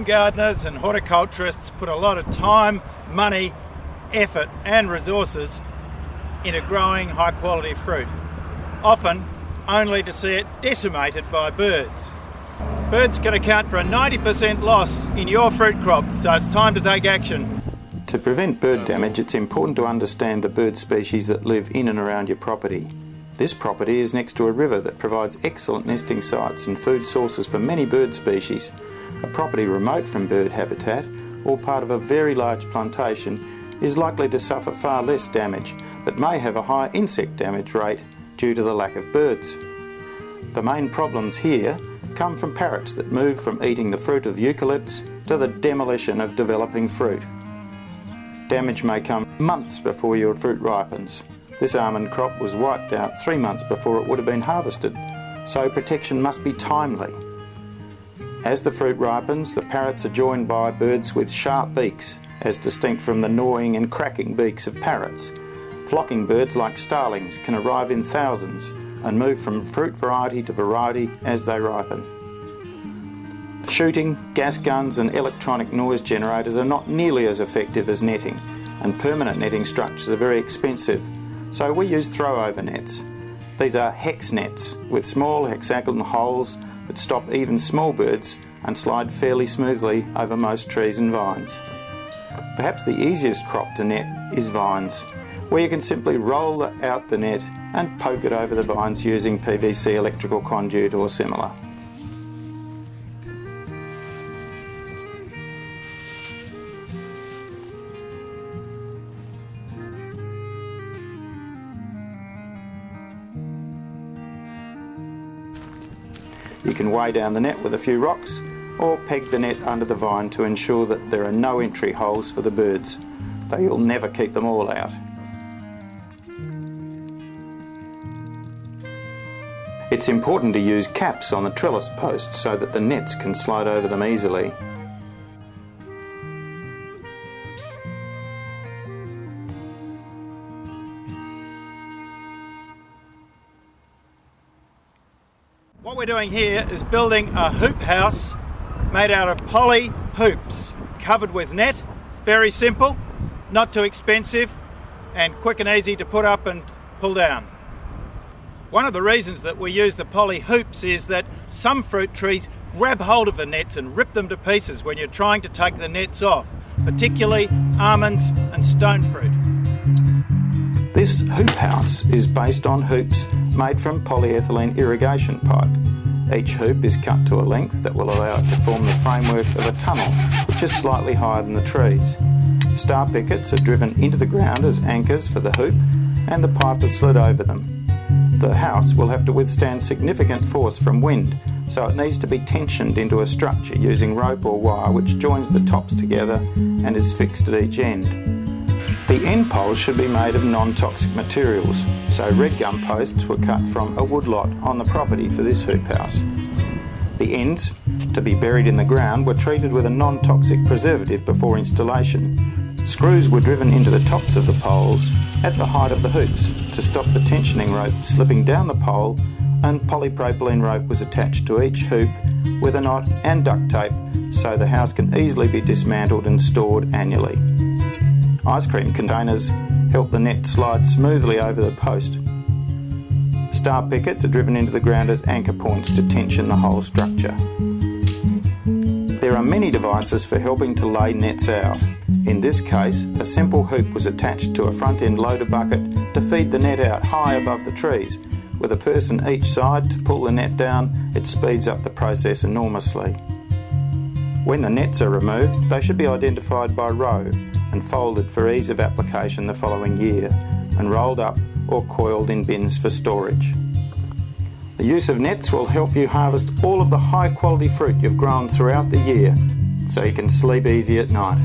Some gardeners and horticulturists put a lot of time, money, effort and resources into growing high quality fruit, often only to see it decimated by birds. Birds can account for a 90% loss in your fruit crop, so it's time to take action. To prevent bird damage, it's important to understand the bird species that live in and around your property. This property is next to a river that provides excellent nesting sites and food sources for many bird species. A property remote from bird habitat or part of a very large plantation is likely to suffer far less damage, but may have a higher insect damage rate due to the lack of birds. The main problems here come from parrots that move from eating the fruit of eucalypts to the demolition of developing fruit. Damage may come months before your fruit ripens. This almond crop was wiped out 3 months before it would have been harvested, so protection must be timely. As the fruit ripens, the parrots are joined by birds with sharp beaks, as distinct from the gnawing and cracking beaks of parrots. Flocking birds like starlings can arrive in thousands and move from fruit variety to variety as they ripen. Shooting, gas guns and electronic noise generators are not nearly as effective as netting, and permanent netting structures are very expensive, so we use throw-over nets. These are hex nets with small hexagonal holes that stop even small birds and slide fairly smoothly over most trees and vines. Perhaps the easiest crop to net is vines, where you can simply roll out the net and poke it over the vines using PVC electrical conduit or similar. You can weigh down the net with a few rocks or peg the net under the vine to ensure that there are no entry holes for the birds, though you'll never keep them all out. It's important to use caps on the trellis posts so that the nets can slide over them easily. What we're doing here is building a hoop house made out of poly hoops covered with net. Very simple, not too expensive and quick and easy to put up and pull down. One of the reasons that we use the poly hoops is that some fruit trees grab hold of the nets and rip them to pieces when you're trying to take the nets off, particularly almonds and stone fruit. This hoop house is based on hoops made from polyethylene irrigation pipe. Each hoop is cut to a length that will allow it to form the framework of a tunnel, which is slightly higher than the trees. Star pickets are driven into the ground as anchors for the hoop, and the pipe is slid over them. The house will have to withstand significant force from wind, so it needs to be tensioned into a structure using rope or wire which joins the tops together and is fixed at each end. The end poles should be made of non-toxic materials, so red gum posts were cut from a woodlot on the property for this hoop house. The ends, to be buried in the ground, were treated with a non-toxic preservative before installation. Screws were driven into the tops of the poles at the height of the hoops to stop the tensioning rope slipping down the pole, and polypropylene rope was attached to each hoop with a knot and duct tape so the house can easily be dismantled and stored annually. Ice cream containers help the net slide smoothly over the post. Star pickets are driven into the ground as anchor points to tension the whole structure. There are many devices for helping to lay nets out. In this case, a simple hoop was attached to a front-end loader bucket to feed the net out high above the trees. With a person each side to pull the net down, it speeds up the process enormously. When the nets are removed, they should be identified by row and folded for ease of application the following year, and rolled up or coiled in bins for storage. The use of nets will help you harvest all of the high quality fruit you've grown throughout the year, so you can sleep easy at night.